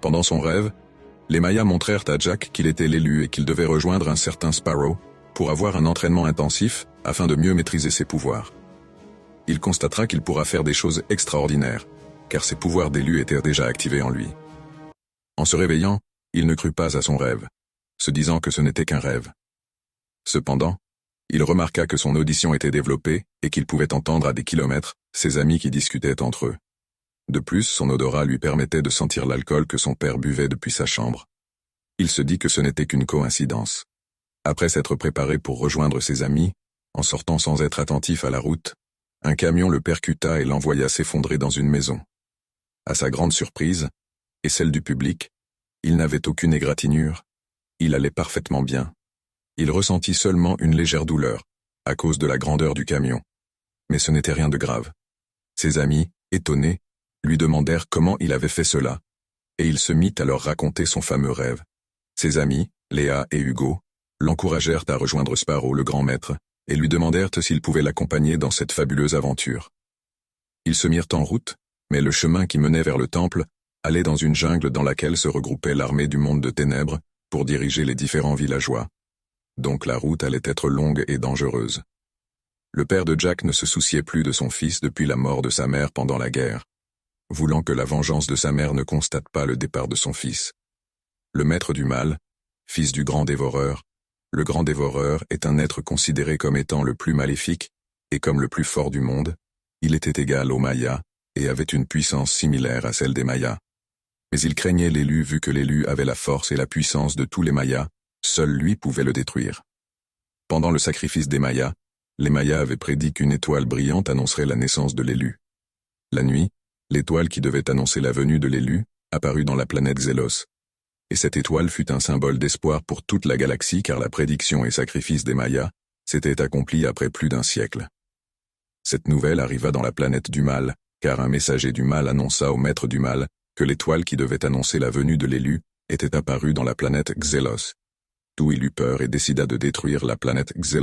Pendant son rêve, les Mayas montrèrent à Jack qu'il était l'élu et qu'il devait rejoindre un certain Sparrow pour avoir un entraînement intensif afin de mieux maîtriser ses pouvoirs. Il constatera qu'il pourra faire des choses extraordinaires, car ses pouvoirs d'élu étaient déjà activés en lui. En se réveillant, il ne crut pas à son rêve, se disant que ce n'était qu'un rêve. Cependant, il remarqua que son audition était développée et qu'il pouvait entendre à des kilomètres ses amis qui discutaient entre eux. De plus, son odorat lui permettait de sentir l'alcool que son père buvait depuis sa chambre. Il se dit que ce n'était qu'une coïncidence. Après s'être préparé pour rejoindre ses amis, en sortant sans être attentif à la route, un camion le percuta et l'envoya s'effondrer dans une maison. À sa grande surprise, et celle du public, il n'avait aucune égratignure, il allait parfaitement bien. Il ressentit seulement une légère douleur, à cause de la grandeur du camion. Mais ce n'était rien de grave. Ses amis, étonnés, lui demandèrent comment il avait fait cela, et il se mit à leur raconter son fameux rêve. Ses amis, Léa et Hugo, l'encouragèrent à rejoindre Sparrow le grand maître, et lui demandèrent s'ils pouvaient l'accompagner dans cette fabuleuse aventure. Ils se mirent en route, mais le chemin qui menait vers le temple allait dans une jungle dans laquelle se regroupait l'armée du monde de ténèbres pour diriger les différents villageois. Donc la route allait être longue et dangereuse. Le père de Jack ne se souciait plus de son fils depuis la mort de sa mère pendant la guerre, voulant que la vengeance de sa mère ne constate pas le départ de son fils. Le maître du mal, fils du grand dévoreur, le grand dévoreur est un être considéré comme étant le plus maléfique, et comme le plus fort du monde, il était égal aux Mayas, et avait une puissance similaire à celle des Mayas. Mais il craignait l'élu vu que l'élu avait la force et la puissance de tous les Mayas, seul lui pouvait le détruire. Pendant le sacrifice des Mayas, les Mayas avaient prédit qu'une étoile brillante annoncerait la naissance de l'élu. La nuit, l'étoile qui devait annoncer la venue de l'élu apparut dans la planète Xélos. Et cette étoile fut un symbole d'espoir pour toute la galaxie car la prédiction et sacrifice des Mayas s'étaient accomplis après plus d'un siècle. Cette nouvelle arriva dans la planète du mal, car un messager du mal annonça au maître du mal que l'étoile qui devait annoncer la venue de l'élu était apparue dans la planète Xélos. D'où il eut peur et décida de détruire la planète Xélos.